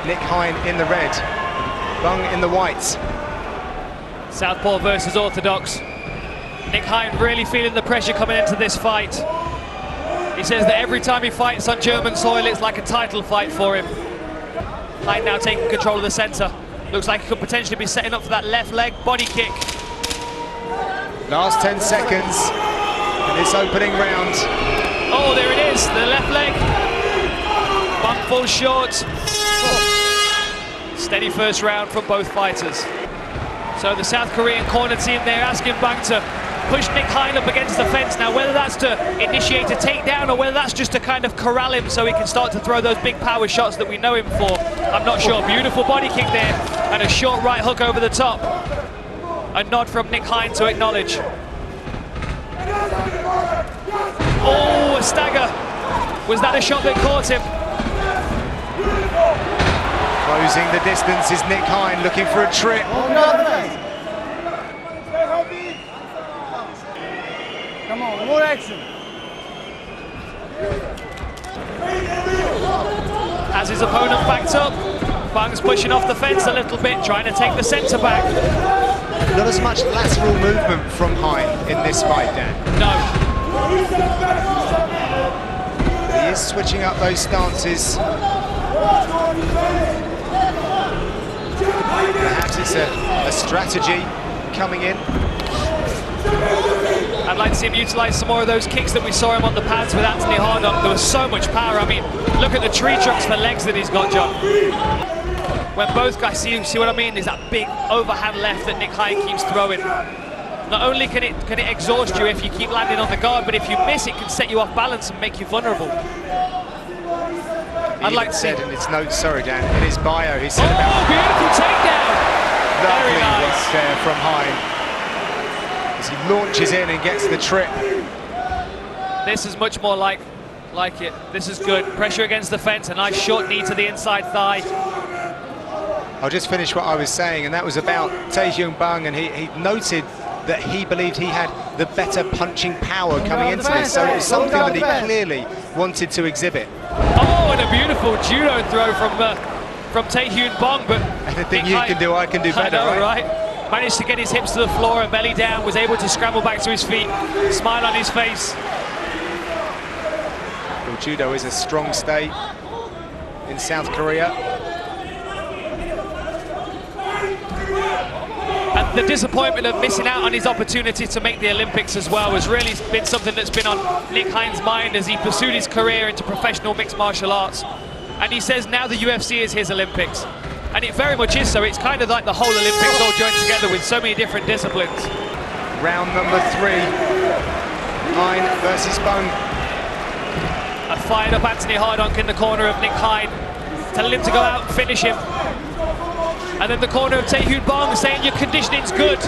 Nick Hein in the red, Bung in the white. Southpaw versus Orthodox. Nick Hein really feeling the pressure coming into this fight. He says that every time he fights on German soil, it's like a title fight for him. Hein now taking control of the centre. Looks like he could potentially be setting up for that left leg body kick. Last 10 seconds in this opening round. Oh, there it is, the left leg. Bung falls short. Steady first round from both fighters. So the South Korean corner team there asking Bung to push Nick Hein up against the fence. Now whether that's to initiate a takedown or whether that's just to kind of corral him so he can start to throw those big power shots that we know him for, I'm not sure. Beautiful body kick there and a short right hook over the top. A nod from Nick Hein to acknowledge. Oh, a stagger. Was that a shot that caught him? Closing the distance is Nick Hein, looking for a trip. Come on, more action. As his opponent backed up, Bung's pushing off the fence a little bit, trying to take the centre back. Not as much lateral movement from Hein in this fight, Dan. No. He is switching up those stances. Perhaps it's a strategy coming in. I'd like to see him utilise some more of those kicks that we saw him on the pads with Anthony Hardon. There was so much power. I mean, look at the tree trunks for legs that he's got, John. When both guys, see what I mean, is that big overhand left that Nick Hein keeps throwing. Not only can it exhaust you if you keep landing on the guard, but if you miss, it can set you off balance and make you vulnerable. I'd like to see in his notes, sorry Dan, in his bio, he said about beautiful takedown. Very nice work there from Hein as he launches in and gets the trip. This is much more like it. This is good. Pressure against the fence, a nice short knee to the inside thigh. I'll just finish what I was saying, and that was about Tae Hyun Bung, and he noted that he believed he had the better punching power coming into this, so it was something that he clearly wanted to exhibit. Oh, and a beautiful judo throw from Tae Hyun Bung, but anything you can do, I can do better, I know, right? Managed to get his hips to the floor and belly down, was able to scramble back to his feet, smile on his face. Well, judo is a strong state in South Korea. And the disappointment of missing out on his opportunity to make the Olympics as well has really been something that's been on Nick Hein's mind as he pursued his career into professional mixed martial arts. And he says now the UFC is his Olympics. And it very much is so. It's kind of like the whole Olympics all joined together with so many different disciplines. Round number 3, Hein versus Bung. A fired up Anthony Hardonk in the corner of Nick Hein, telling him to go out and finish him. And then the corner of Tae Hyun Bung saying your conditioning's good.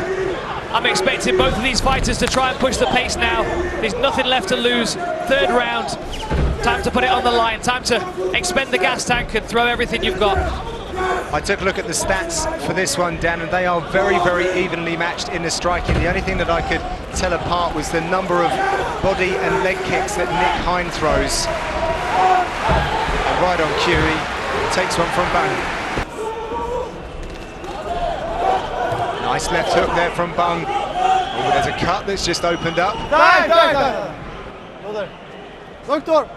I'm expecting both of these fighters to try and push the pace now. There's nothing left to lose. Third round. Time to put it on the line. Time to expend the gas tank and throw everything you've got. I took a look at the stats for this one, Dan, and they are very, very evenly matched in the striking. The only thing that I could tell apart was the number of body and leg kicks that Nick Hein throws. And right on cue, he takes one from Bung. Nice left hook there from Bung. Oh, there's a cut that's just opened up. Doctor.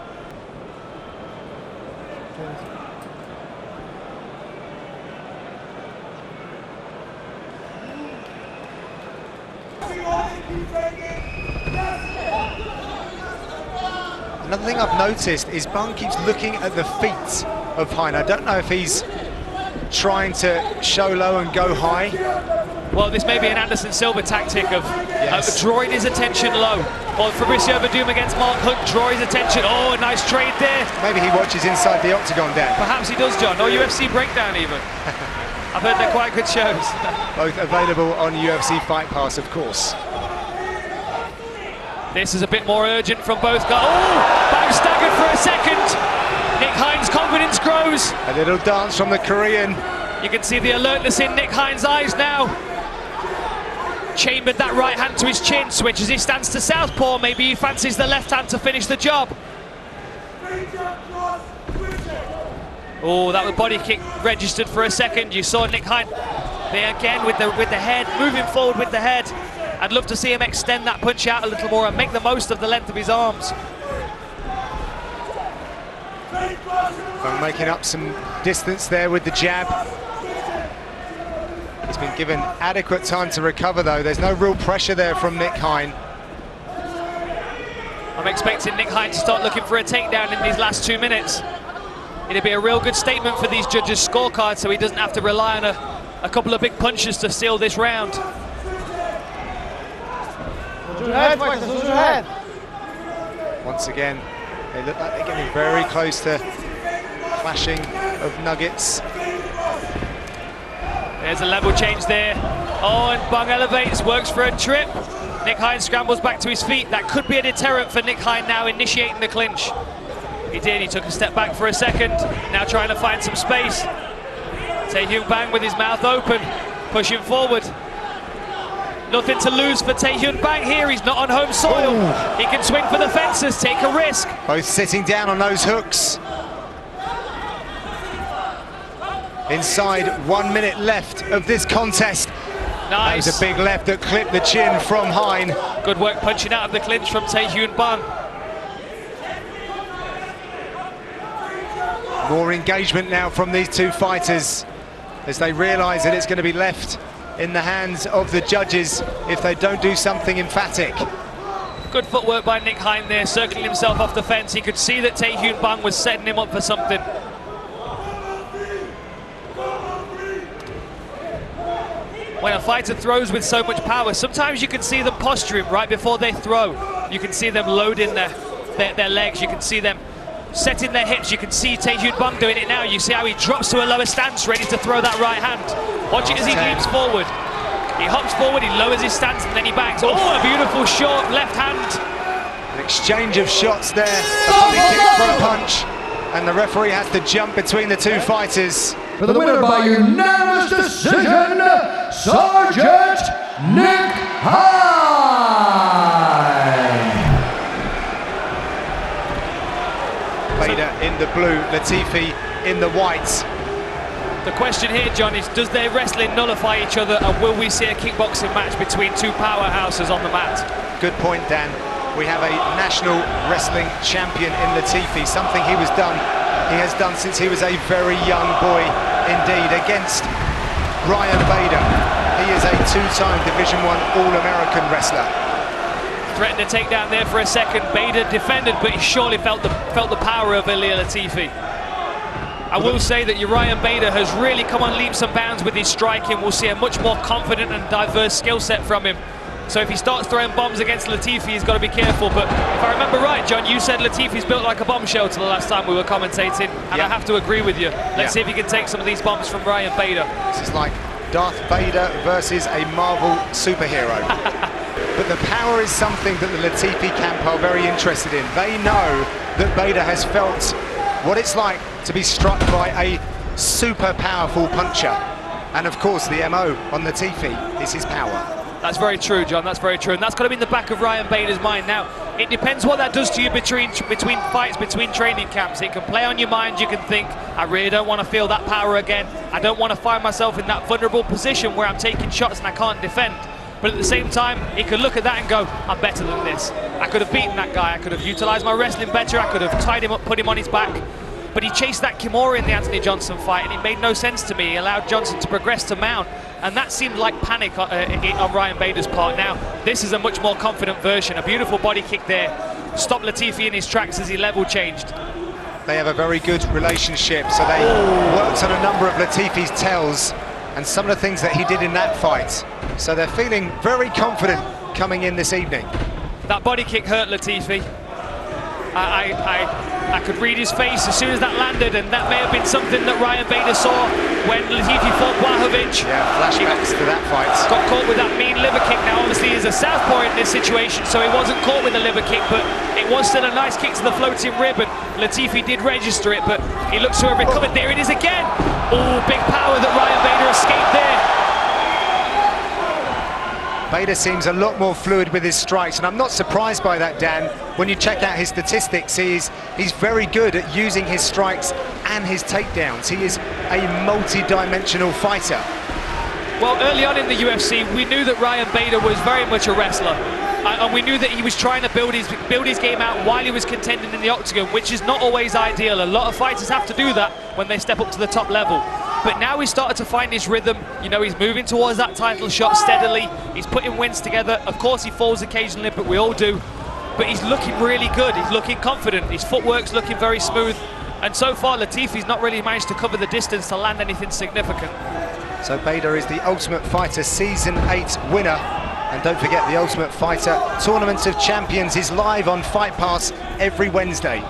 Another thing I've noticed is Bung keeps looking at the feet of Hein. I don't know if he's trying to show low and go high. Well, this may be an Anderson Silva tactic of drawing his attention low. Or Fabricio Verdum against Mark Hunt, draw his attention. Oh, a nice trade there. Maybe he watches inside the octagon, Dan. Perhaps he does, John, or UFC Breakdown even. I've heard they're quite good shows. Both available on UFC Fight Pass, of course. This is a bit more urgent from both guys. Oh, Bang staggered for a second. Nick Hein's confidence grows. A little dance from the Korean. You can see the alertness in Nick Hein's eyes now. Chambered that right hand to his chin, switches his stance to southpaw. Maybe he fancies the left hand to finish the job. Oh, that was body kick registered for a second. You saw Nick Hein there again with the head, moving forward with the head. I'd love to see him extend that punch out a little more and make the most of the length of his arms. Bung making up some distance there with the jab. He's been given adequate time to recover though. There's no real pressure there from Nick Hein. I'm expecting Nick Hein to start looking for a takedown in these last 2 minutes. It'd be a real good statement for these judges' scorecards so he doesn't have to rely on a couple of big punches to seal this round. Once again, they look like they're getting very close to clashing of nuggets. There's a level change there. Oh, and Bung elevates, works for a trip. Nick Hein scrambles back to his feet. That could be a deterrent for Nick Hein now initiating the clinch. He did, he took a step back for a second, now trying to find some space. Tae Hyun Bang with his mouth open, pushing forward. Nothing to lose for Tae Hyun Bang here, he's not on home soil. Ooh. He can swing for the fences, take a risk. Both sitting down on those hooks. Inside 1 minute left of this contest. Nice. That was a big left that clipped the chin from Hein. Good work punching out of the clinch from Tae Hyun Bang. More engagement now from these two fighters as they realise that it's going to be left in the hands of the judges if they don't do something emphatic. Good footwork by Nick Hein there, circling himself off the fence. He could see that Tae Hyun Bang was setting him up for something. When a fighter throws with so much power, sometimes you can see them posturing right before they throw. You can see them loading their legs, you can see them setting their hips. You can see Tae Hyun Bang doing it now. You see how he drops to a lower stance, ready to throw that right hand. Watch it as he leaps forward. He hops forward, he lowers his stance, and then he bangs. Oh, a beautiful short left hand. An exchange of shots there, a body kick for a punch, and the referee has to jump between the two fighters. For the winner by unanimous decision, Sergeant Nick Hein. Bader in the blue, Latifi in the white. The question here, John, is does their wrestling nullify each other, and will we see a kickboxing match between two powerhouses on the mat? Good point, Dan. We have a national wrestling champion in Latifi, something he has done since he was a very young boy indeed, against Ryan Bader. He is a two-time Division I All-American wrestler. Threatened to take down there for a second. Bader defended, but he surely felt the power of Ilir Latifi. I will say that Uriah Bader has really come on leaps and bounds with his striking. We'll see a much more confident and diverse skill set from him. So if he starts throwing bombs against Latifi, he's got to be careful. But if I remember right, John, you said Latifi's built like a bomb shelter the last time we were commentating, and I have to agree with you. Let's see if he can take some of these bombs from Ryan Bader. This is like Darth Vader versus a Marvel superhero. But the power is something that the Latifi camp are very interested in. They know that Bader has felt what it's like to be struck by a super powerful puncher. And of course, the MO on Latifi is his power. That's very true, John, that's very true. And that's got to be in the back of Ryan Bader's mind. Now, it depends what that does to you between fights, between training camps. It can play on your mind. You can think, I really don't want to feel that power again. I don't want to find myself in that vulnerable position where I'm taking shots and I can't defend. But at the same time, he could look at that and go, I'm better than this. I could have beaten that guy. I could have utilised my wrestling better. I could have tied him up, put him on his back. But he chased that Kimura in the Anthony Johnson fight, and it made no sense to me. He allowed Johnson to progress to mount, and that seemed like panic on Ryan Bader's part. Now, this is a much more confident version. A beautiful body kick there. Stopped Latifi in his tracks as he level changed. They have a very good relationship, so they worked on a number of Latifi's tells and some of the things that he did in that fight. So they're feeling very confident coming in this evening. That body kick hurt Latifi. I could read his face as soon as that landed, and that may have been something that Ryan Bader saw when Latifi fought Blachowicz. Yeah, flashbacks to that fight. Got caught with that mean liver kick. Now, obviously, he's a southpaw in this situation, so he wasn't caught with a liver kick, but it was still a nice kick to the floating rib, and Latifi did register it, but he looks to have recovered. There it is again. Oh, big power that Ryan Bader escaped there. Bader seems a lot more fluid with his strikes, and I'm not surprised by that, Dan. When you check out his statistics, he's very good at using his strikes and his takedowns. He is a multi-dimensional fighter. Well, early on in the UFC, we knew that Ryan Bader was very much a wrestler. And we knew that he was trying to build his game out while he was contending in the octagon, which is not always ideal. A lot of fighters have to do that when they step up to the top level. But now he's started to find his rhythm. You know, he's moving towards that title shot steadily. He's putting wins together. Of course, he falls occasionally, but we all do. But he's looking really good. He's looking confident. His footwork's looking very smooth. And so far, Latifi's not really managed to cover the distance to land anything significant. So Bader is the Ultimate Fighter Season 8 winner. And don't forget, the Ultimate Fighter Tournament of Champions is live on Fight Pass every Wednesday.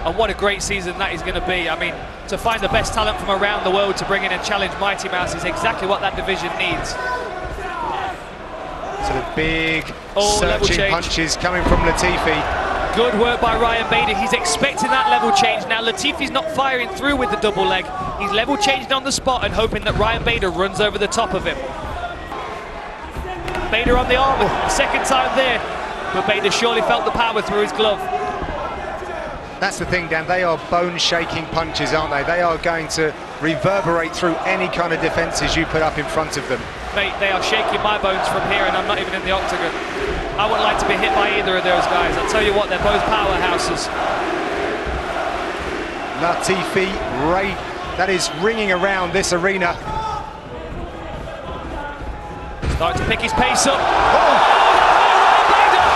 And what a great season that is going to be. I mean, to find the best talent from around the world to bring in and challenge Mighty Mouse is exactly what that division needs. So the big level searching change. punches coming from Latifi. Good work by Ryan Bader. He's expecting that level change. Now Latifi's not firing through with the double leg. He's level changed on the spot and hoping that Ryan Bader runs over the top of him. Bader on the arm, second time there. But Bader surely felt the power through his glove. That's the thing, Dan, they are bone-shaking punches, aren't they? They are going to reverberate through any kind of defences you put up in front of them. Mate, they are shaking my bones from here, and I'm not even in the octagon. I wouldn't like to be hit by either of those guys. I'll tell you what, they're both powerhouses. Latifi, that is ringing around this arena. Starting to pick his pace up.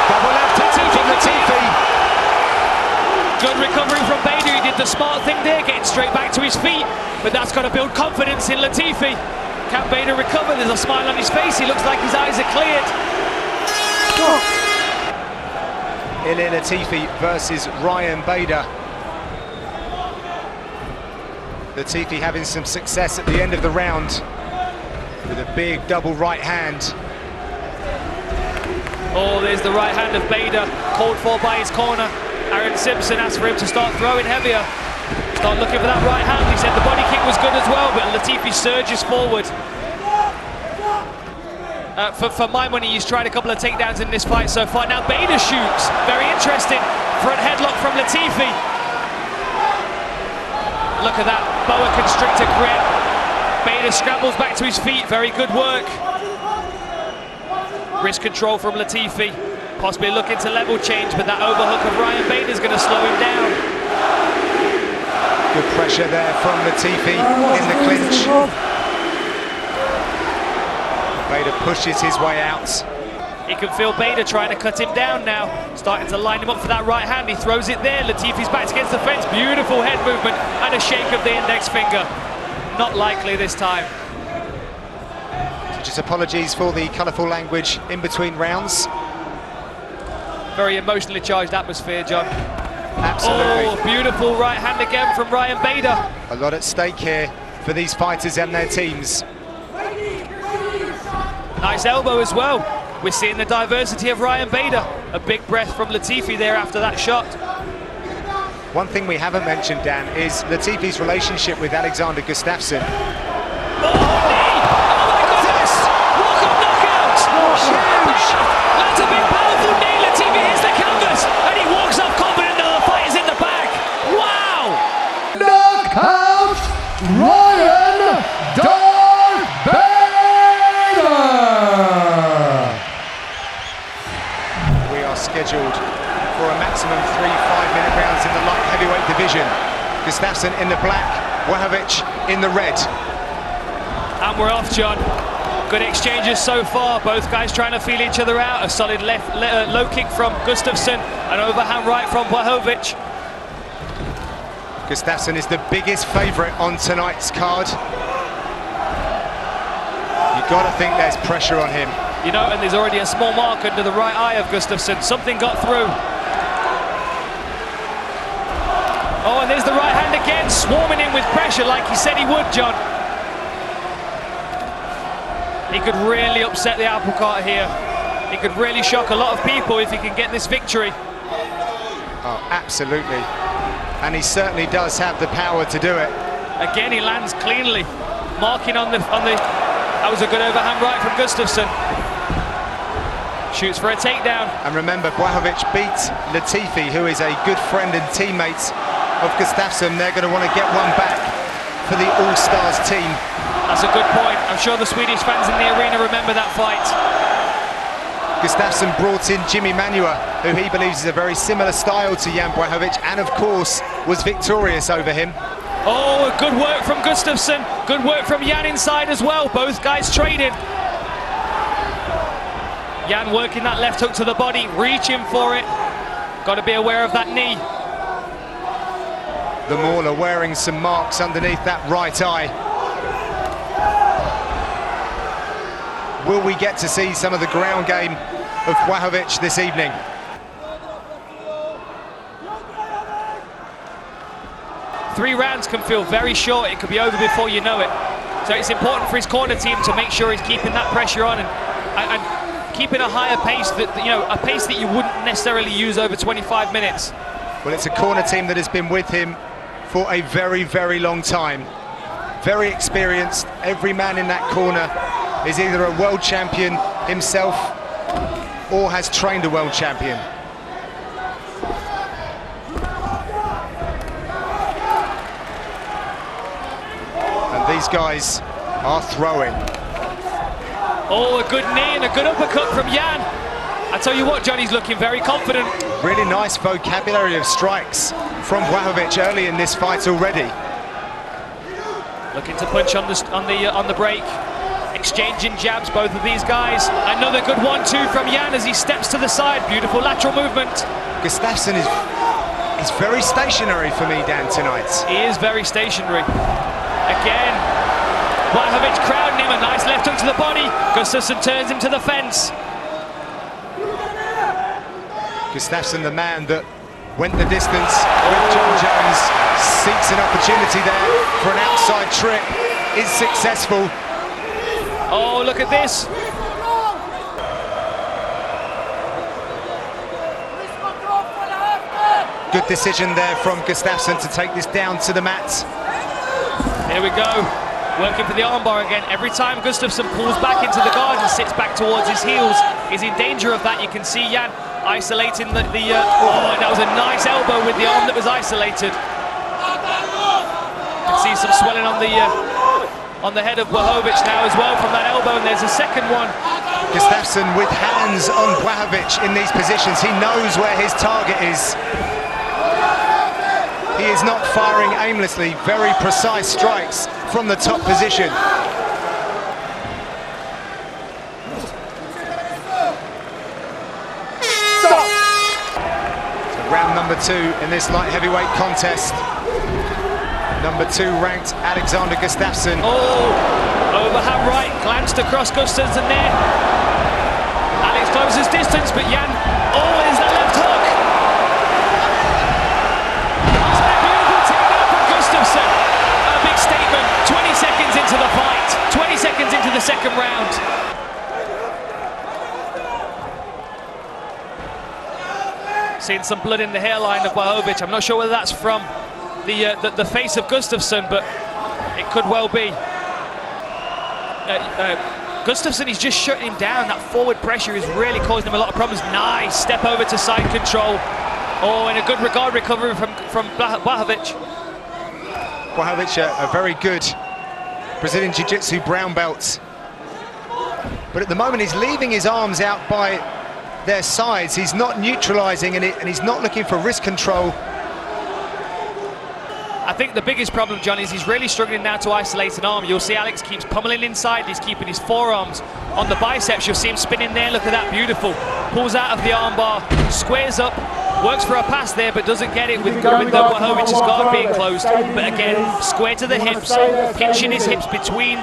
Double left hook from Latifi. Good recovery from Bader. He did the smart thing there, getting straight back to his feet. But that's got to build confidence in Latifi. Can Bader recover? There's a smile on his face. He looks like his eyes are cleared. Ilir Latifi versus Ryan Bader. Latifi having some success at the end of the round with a big double right hand. Oh, there's the right hand of Bader, called for by his corner. Aaron Simpson asked for him to start throwing heavier. Start looking for that right hand. He said the body kick was good as well, but Latifi surges forward. For my money, he's tried a couple of takedowns in this fight so far. Now Bader shoots. Very interesting. Front headlock from Latifi. Look at that boa constrictor grip. Bader scrambles back to his feet. Very good work. Wrist control from Latifi. Possibly looking to level change, but that overhook of Ryan Bader is going to slow him down. Good pressure there from Latifi in the clinch. Bader pushes his way out. He can feel Bader trying to cut him down now. Starting to line him up for that right hand. He throws it there. Latifi's back against the fence. Beautiful head movement and a shake of the index finger. Not likely this time. So just apologies for the colourful language in between rounds. Very emotionally charged atmosphere, John. Absolutely. Oh, beautiful right hand again from Ryan Bader. A lot at stake here for these fighters and their teams. Nice elbow as well. We're seeing the diversity of Ryan Bader. A big breath from Latifi there after that shot. One thing we haven't mentioned, Dan, is Latifi's relationship with Alexander Gustafsson. Oh, knee! Oh my goodness! Walk up knockout! Huge! That's a big powerful knee. Latifi hits the canvas and he walks off confident that the fight is in the bag. Wow! Knockout Ryan Darth Bader! We are scheduled for a maximum 3 5-minute rounds in the light heavyweight division. Gustafsson in the black, Blachowicz in the red. And we're off, John. Good exchanges so far. Both guys trying to feel each other out. A solid low kick from Gustafsson, an overhand right from Blachowicz. Gustafsson is the biggest favourite on tonight's card. You've got to think there's pressure on him. You know, and there's already a small mark under the right eye of Gustafsson. Something got through. Oh, and there's the right hand again, swarming in with pressure like he said he would, John. He could really upset the apple cart here. He could really shock a lot of people if he can get this victory. Oh, absolutely. And he certainly does have the power to do it. Again, he lands cleanly, marking on the. That was a good overhand right from Gustafsson. Shoots for a takedown. And remember, Blachowicz beat Latifi, who is a good friend and teammate of Gustafsson. They're going to want to get one back for the All-Stars team. That's a good point. I'm sure the Swedish fans in the arena remember that fight. Gustafsson brought in Jimmy Manua, who he believes is a very similar style to Jan Blachowicz, and of course was victorious over him. Oh, good work from Gustafsson. Good work from Jan inside as well. Both guys trading. Jan working that left hook to the body, reaching for it. Got to be aware of that knee. The Mauler wearing some marks underneath that right eye. Will we get to see some of the ground game of Blachowicz this evening? Three rounds can feel very short. It could be over before you know it. So it's important for his corner team to make sure he's keeping that pressure on and keeping a higher pace, that, you know, a pace that you wouldn't necessarily use over 25 minutes. Well, it's a corner team that has been with him for a very, very long time. Very experienced. Every man in that corner is either a world champion himself or has trained a world champion. And these guys are throwing. Oh, a good knee and a good uppercut from Jan. I tell you what, Johnny's looking very confident. Really nice vocabulary of strikes from Blachowicz early in this fight already. Looking to punch on the break. Exchanging jabs, both of these guys. Another good 1-2 from Jan as he steps to the side. Beautiful lateral movement. Gustafsson is very stationary for me, Dan, tonight. He is very stationary. Again, Blachowicz crowding him. A nice left hook to the body. Gustafsson turns him to the fence. Gustafsson, the man that went the distance with John Jones, seeks an opportunity there for an outside trip, is successful. Oh, look at this. Good decision there from Gustafsson to take this down to the mat. Here we go. Working for the armbar again. Every time Gustafsson pulls back into the guard and sits back towards his heels, he's in danger of that. You can see Jan isolating oh, that was a nice elbow with the arm that was isolated. You can see some swelling on the head of Blachowicz now as well from that elbow, and there's a second one. Gustafsson with hands on Blachowicz in these positions. He knows where his target is. He is not firing aimlessly. Very precise strikes from the top position. Stop! So round number 2 in this light heavyweight contest. Number 2 ranked Alexander Gustafsson. Oh, overhand right, glanced across Gustafsson there. Alex closes distance, but Jan, oh, is that left hook. It's a beautiful takedown from Gustafsson. A big statement, 20 seconds into the fight, 20 seconds into the second round. Seeing some blood in the hairline of Blachowicz. I'm not sure whether that's from the face of Gustafsson, but it could well be. Gustafsson is just shutting him down. That forward pressure is really causing him a lot of problems. Nice step over to side control. Oh, and a good regard recovery from Blachowicz. Blachowicz, a very good Brazilian Jiu-Jitsu brown belt. But at the moment he's leaving his arms out by their sides. He's not neutralizing and he's not looking for wrist control. I think the biggest problem, John, is he's really struggling now to isolate an arm. You'll see Alex keeps pummeling inside. He's keeping his forearms on the biceps. You'll see him spinning there. Look at that, beautiful. Pulls out of the armbar, squares up, works for a pass there, but doesn't get it with the Blachowicz's guard being closed. But again, square to the hips, pinching his hips between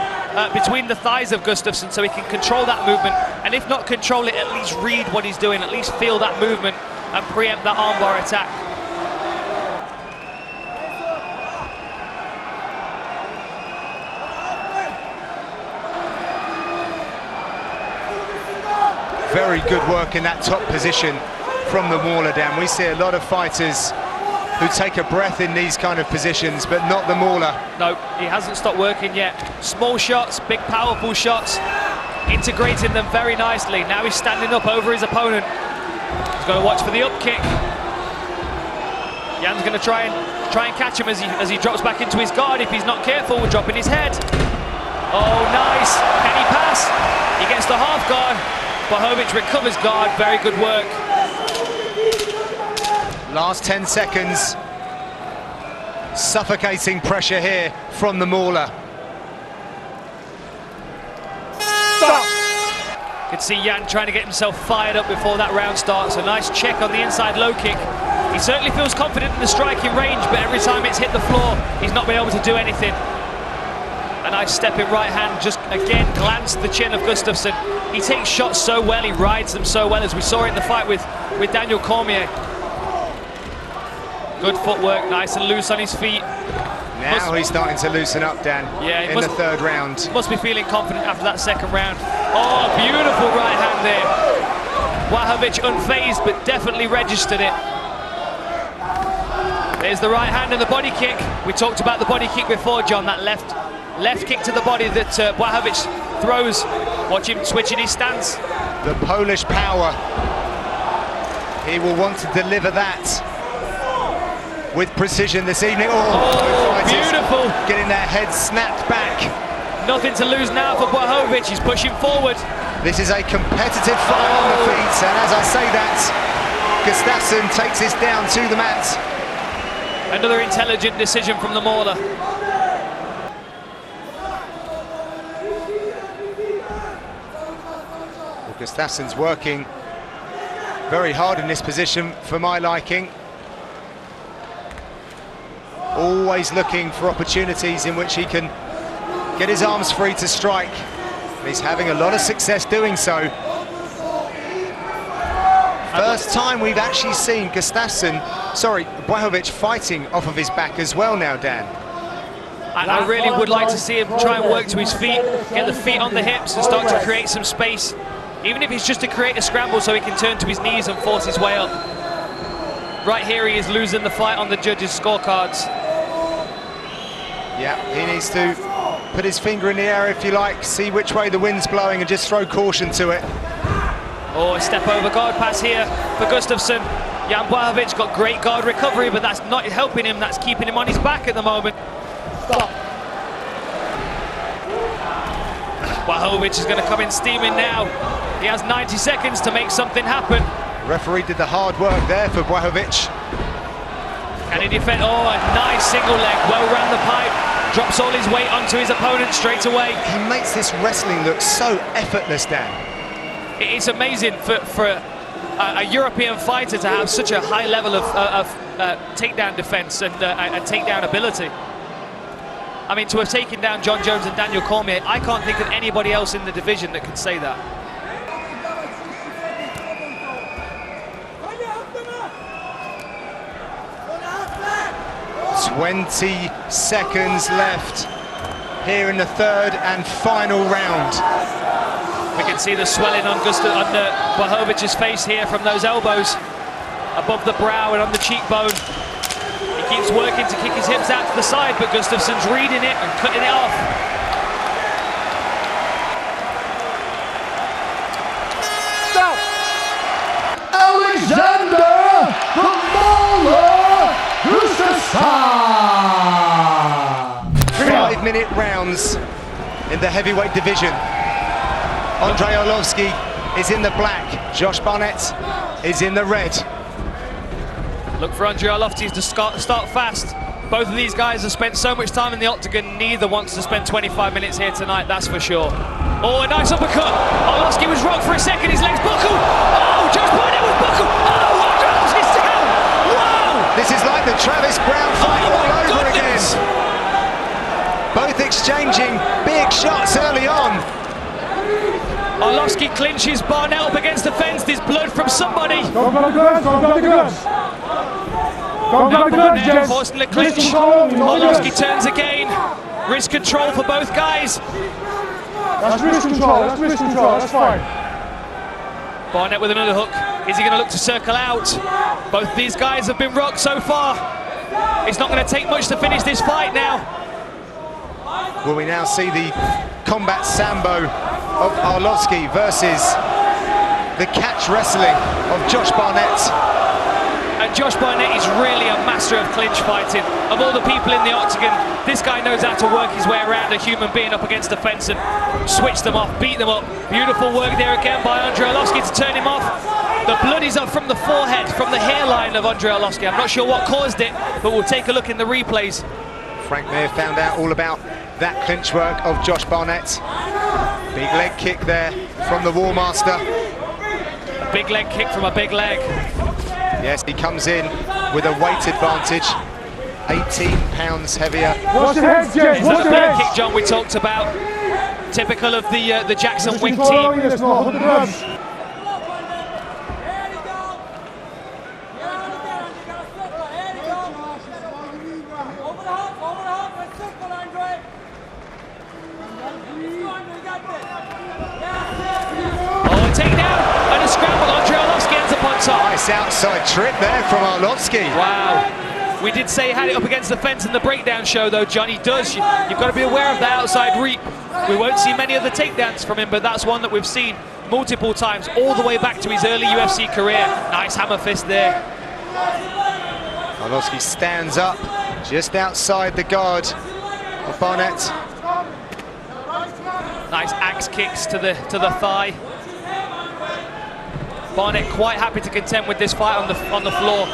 the thighs of Gustafsson so he can control that movement. And if not control it, at least read what he's doing, at least feel that movement and preempt that armbar attack. Very good work in that top position from the Mauler, Dan. We see a lot of fighters who take a breath in these kind of positions, but not the Mauler. No, he hasn't stopped working yet. Small shots, big powerful shots. integrating them very nicely. Now he's standing up over his opponent. He's got to watch for the up kick. Jan's going to try and catch him as he drops back into his guard. If he's not careful, we're dropping his head. Oh, nice. Can he pass? He gets the half guard. Blachowicz recovers guard. Very good work. Last 10 seconds. Suffocating pressure here from the Mauler. You can see Jan trying to get himself fired up before that round starts. A nice check on the inside low kick. He certainly feels confident in the striking range, but every time it's hit the floor, he's not been able to do anything. A nice step in right hand, just again glanced the chin of Gustafsson. He takes shots so well, he rides them so well, as we saw in the fight with Daniel Cormier. Good footwork, nice and loose on his feet. Now he's starting to loosen up, Dan, in the third round. Must be feeling confident after that second round. Oh, beautiful right hand there. Blachowicz unfazed, but definitely registered it. There's the right hand and the body kick. We talked about the body kick before, John, that left kick to the body that Blachowicz throws. Watch him switching his stance. The Polish power. He will want to deliver that with precision this evening. Oh, beautiful. Getting their head snapped back. Nothing to lose now for Blachowicz. He's pushing forward. This is a competitive fight on the feet, and as I say that, Gustafsson takes this down to the mat. Another intelligent decision from the Mauler. Well, Gustafsson's working very hard in this position for my liking. Always looking for opportunities in which he can get his arms free to strike. He's having a lot of success doing so. First time we've actually seen Blachowicz fighting off of his back as well now, Dan. And I really would like to see him try and work to his feet, get the feet on the hips and start to create some space. Even if it's just to create a scramble so he can turn to his knees and force his way up. Right here he is losing the fight on the judges' scorecards. Yeah, he needs to put his finger in the air, if you like, see which way the wind's blowing and just throw caution to it. Oh, a step over guard pass here for Gustafsson. Jan Blachowicz got great guard recovery, but that's not helping him, that's keeping him on his back at the moment. Blachowicz is going to come in steaming now. He has 90 seconds to make something happen. Referee did the hard work there for Blachowicz. Can he defend? Oh, a nice single leg, well round the pipe. Drops all his weight onto his opponent straight away. He makes this wrestling look so effortless, Dan. It's amazing for a European fighter to have such a high level of takedown defense and takedown ability. I mean, to have taken down John Jones and Daniel Cormier, I can't think of anybody else in the division that can say that. 20 seconds left here in the third and final round. We can see the swelling on Blachowicz's face here from those elbows above the brow and on the cheekbone. He keeps working to kick his hips out to the side, but Gustafsson's reading it and cutting it off. Stop! Alexander the Mauler Gustafsson! 5-minute rounds in the heavyweight division. Andrei Arlovski is in the black, Josh Barnett is in the red. Look for Andrei Arlovski to start fast. Both of these guys have spent so much time in the octagon, neither wants to spend 25 minutes here tonight, that's for sure. Oh, a nice uppercut. Arlovski was rocked for a second, his legs buckled. Oh, Josh Barnett was buckled. Oh, Andrei Arlovski's down. Wow! This is like the Travis Brown fight all over again. Both exchanging big shots early on. Arlovski clinches Barnett up against the fence. There's blood from somebody. Don't grab the gloves, don't grab the gloves. Don't grab the gloves, Jess. Forcing the clinch. Arlovski turns again. Wrist control for both guys. That's wrist control, that's fine. Barnett with another hook. Is he going to look to circle out? Both these guys have been rocked so far. It's not going to take much to finish this fight now. Will we now see the combat sambo of Arlovski versus the catch wrestling of Josh Barnett. And Josh Barnett is really a master of clinch fighting. Of all the people in the octagon, this guy knows how to work his way around a human being up against the fence and switch them off, beat them up. Beautiful work there again by Andrei Arlovski to turn him off. The blood is up from the forehead, from the hairline of Andrei Arlovski. I'm not sure what caused it, but we'll take a look in the replays. Frank Mir found out all about that clinch work of Josh Barnett. Big leg kick there from the War Master. A big leg kick from a big leg. Yes, he comes in with a weight advantage, 18 pounds heavier. Watch the heads, James. Is Watch that the a big heads. kick, John, we talked about? Typical of the Jackson Wink Control team. this, no, hold the gloves. Oh, a takedown and a scramble. Andrei Arlovski ends up on top. Nice outside trip there from Arlovski. Wow. We did say he had it up against the fence in the breakdown show, though, John. He does. You've got to be aware of the outside reap. We won't see many other takedowns from him, but that's one that we've seen multiple times, all the way back to his early UFC career. Nice hammer fist there. Arlovski stands up just outside the guard of Barnett. Nice axe kicks to the thigh. Barnett quite happy to contend with this fight on the floor.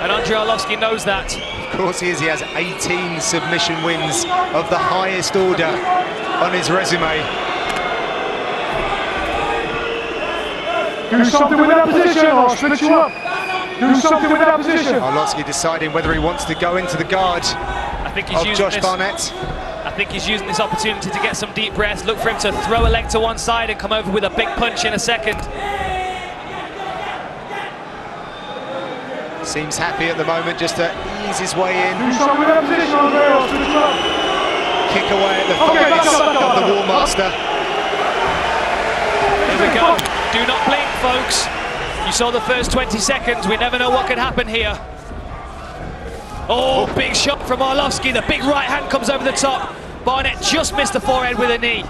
And Andrei Arlovski knows that. Of course he is. He has 18 submission wins of the highest order on his resume. Do something with that position or I'll split you up. Do something with that position. Arlovski deciding whether he wants to go into the guard I think he's of using Josh Barnett. I think he's using this opportunity to get some deep breaths. Look for him to throw a leg to one side and come over with a big punch in a second. Seems happy at the moment just to ease his way in. Do something with that position, Andrei, or I'll split you up. Kick away at the Okay, back thighs up, back up, of the back up. War Master. Here we go. Do not blink, folks. You saw the first 20 seconds. We never know what can happen here. Oh, big shot from Arlovski. The big right hand comes over the top. Barnett just missed the forehead with a knee.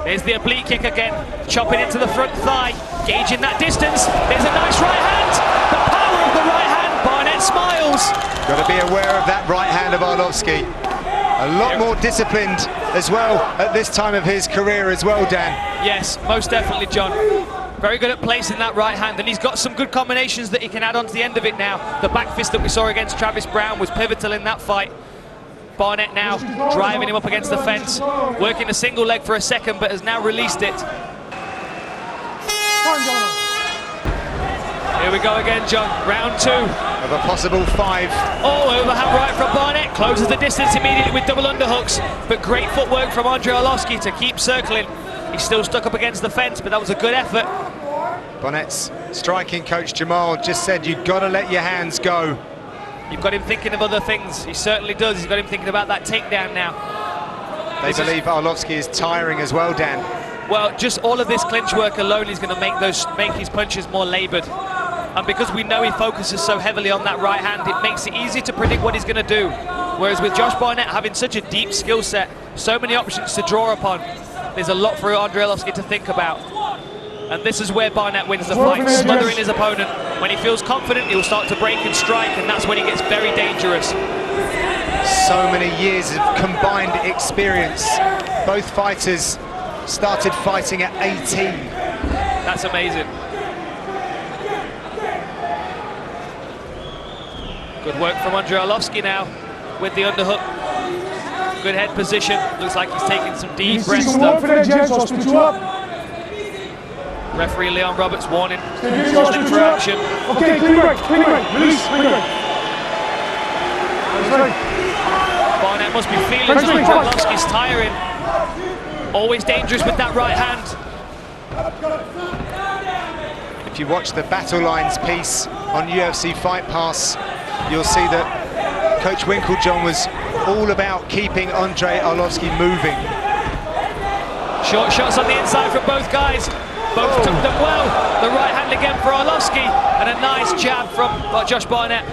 There's the oblique kick again. Chopping into the front thigh. Gauging that distance. There's a nice right hand. The power of the right hand. Barnett smiles. Got to be aware of that right hand of Arlovski. A lot more disciplined as well at this time of his career as well, Dan. Yes, most definitely, John. Very good at placing that right hand, and he's got some good combinations that he can add on to the end of it now. The back fist that we saw against Travis Brown was pivotal in that fight. Barnett now driving him up against the fence, working a single leg for a second, but has now released it. Here we go again, John. Round two. Of a possible 5. Oh, overhand right from Barnett. Closes the distance immediately with double underhooks. But great footwork from Andrei Arlovski to keep circling. He's still stuck up against the fence, but that was a good effort. Barnett's striking coach Jamal just said you've got to let your hands go. You've got him thinking of other things. He certainly does. He's got him thinking about that takedown now. They believe Arlovski is tiring as well, Dan. Well, just all of this clinch work alone is going to make his punches more laboured. And because we know he focuses so heavily on that right hand, it makes it easy to predict what he's going to do. Whereas with Josh Barnett having such a deep skill set, so many options to draw upon, there's a lot for Andrei Arlovski to think about. And this is where Barnett wins the fight, smothering his opponent. When he feels confident, he'll start to break and strike, and that's when he gets very dangerous. So many years of combined experience. Both fighters started fighting at 18. That's amazing. Good work from Andrei Arlovski now with the underhook. Good head position. Looks like he's taking some deep breaths. Referee Leon Roberts warning. Interaction. Okay, clean right, release, clean right. Barnett must be feeling like Arlovski's tiring. Always dangerous with that right hand. If you watch the Battle Lines piece on UFC Fight Pass, you'll see that Coach Winklejohn was all about keeping Andrei Arlovski moving. Short shots on the inside from both guys. Both took them well. The right hand again for Arlovski, and a nice jab from Josh Barnett.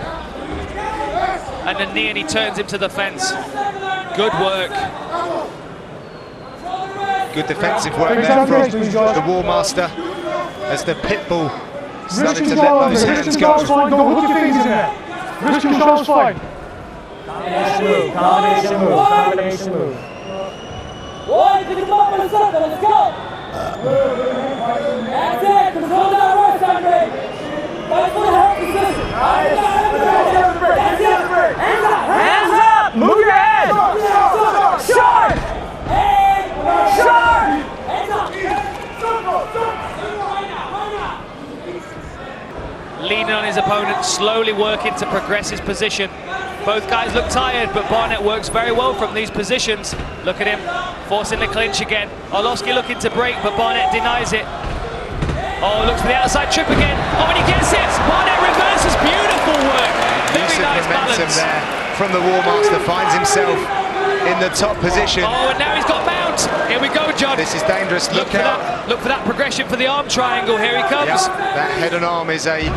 And a knee, and he turns him to the fence. Good work. Good defensive work there from the War Master as the Pitbull started to let those hands go. Fine. Go hook your fingers in there. Wrist control's fine. Combination move. Boys, pick them up in a circle, let's go! That's it, control that right side, Ray! Fight for the health position! Hands up! Hands up! Move your head! Sharp! Sharp! Hands up! Leaning on his opponent, slowly working to progress his position. Both guys look tired, but Barnett works very well from these positions. Look at him, forcing the clinch again. Arlovski looking to break, but Barnett denies it. Oh, looks for the outside trip again. Oh, and he gets it! Barnett reverses, beautiful work. Very nice balance. There from the War Master, finds himself in the top position. Oh, and now he's got mount. Here we go, John. This is dangerous, look out. Look for that progression for the arm triangle, here he comes. Yep, that head and arm is a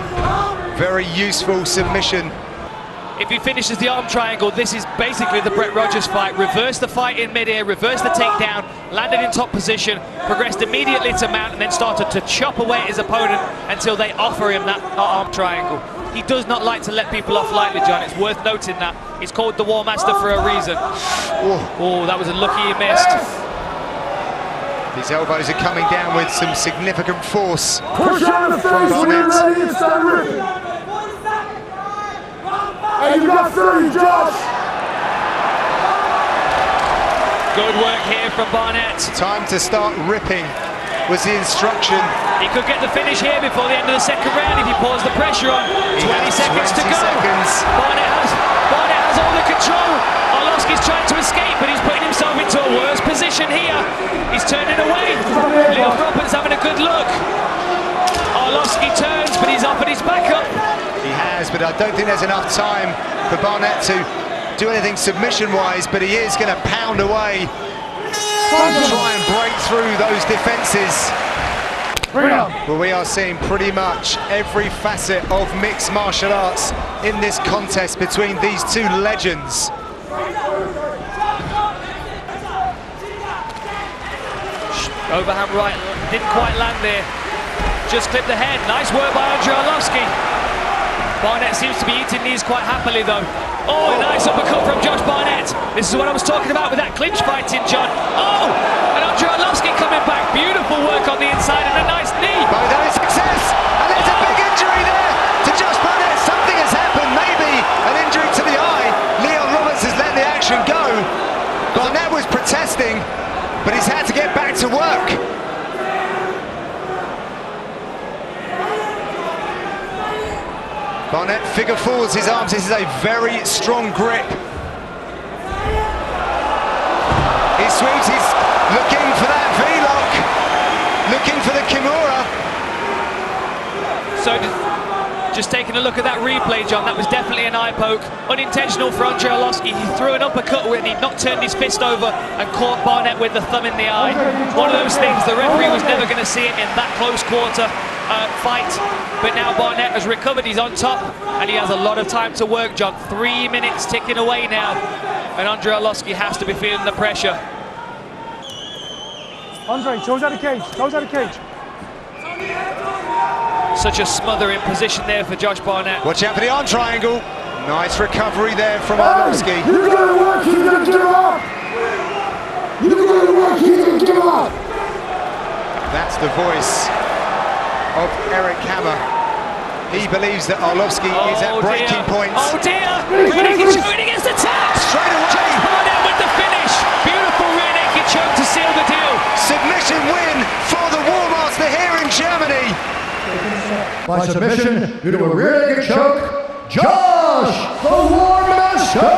very useful submission. If he finishes the arm triangle, this is basically the Brett Rogers fight. Reverse the fight in mid-air, reverse the takedown, landed in top position, progressed immediately to mount, and then started to chop away at his opponent until they offer him that arm triangle. He does not like to let people off lightly, John. It's worth noting that. He's called the War Master for a reason. Oh, that was a lucky he missed. His elbows are coming down with some significant force. Push on the face when you're ready and start ripping. And you got 30, Josh! Good work here from Barnett. Time to start ripping was the instruction. He could get the finish here before the end of the second round if he pours the pressure on. 20 seconds to go. Barnett has all the control. Arlovski's trying to escape, but he's putting himself into a worse position here. He's turning away. Leon Roberts having a good look. Arlovski turns, but he's offered his backup. He has, but I don't think there's enough time for Barnett to do anything submission-wise, but he is going to pound away and try and break through those defences. Well, we are seeing pretty much every facet of mixed martial arts in this contest between these two legends. Overhand right, didn't quite land there. Just clipped the head. Nice work by Andrei Arlovski. Barnett seems to be eating these quite happily, though. Oh, a nice uppercut from Josh Barnett. This is what I was talking about with that clinch fighting, John. Oh, and Andrei Arlovski coming back. Beautiful work on the inside and a nice knee. Both having success, and there's a big injury there to Josh Barnett. Something has happened, maybe an injury to the eye. Leon Roberts has let the action go. Barnett was protesting, but he's had to get back to work. Barnett figure forwards his arms. This is a very strong grip. He sweeps, he's looking for that V-lock, looking for the Kimura. So just taking a look at that replay, John, that was definitely an eye poke. Unintentional for Andrei Arlovski. He threw an uppercut when he not turned his fist over and caught Barnett with the thumb in the eye. One of those things, the referee was never going to see it in that close quarter fight. But now Barnett has recovered, he's on top, and he has a lot of time to work, John. 3 minutes ticking away now, and Andrei Arlovski has to be feeling the pressure. Andrei, toes out of cage, toes out of cage. Such a smothering position there for Josh Barnett. Watch out for the arm triangle. Nice recovery there from Arlovski. You gotta work, he's gonna give up! You gotta work, he's gonna give up! That's the voice of Eric Hammer. He believes that Arlovski is at breaking point. Oh dear! Rear naked choke against the tap! Straight away! Josh Barnett with the finish! Beautiful rear naked choke to seal the deal! Submission win for the War Master here in Germany! By submission, due to a rear naked choke, Josh, the War Master!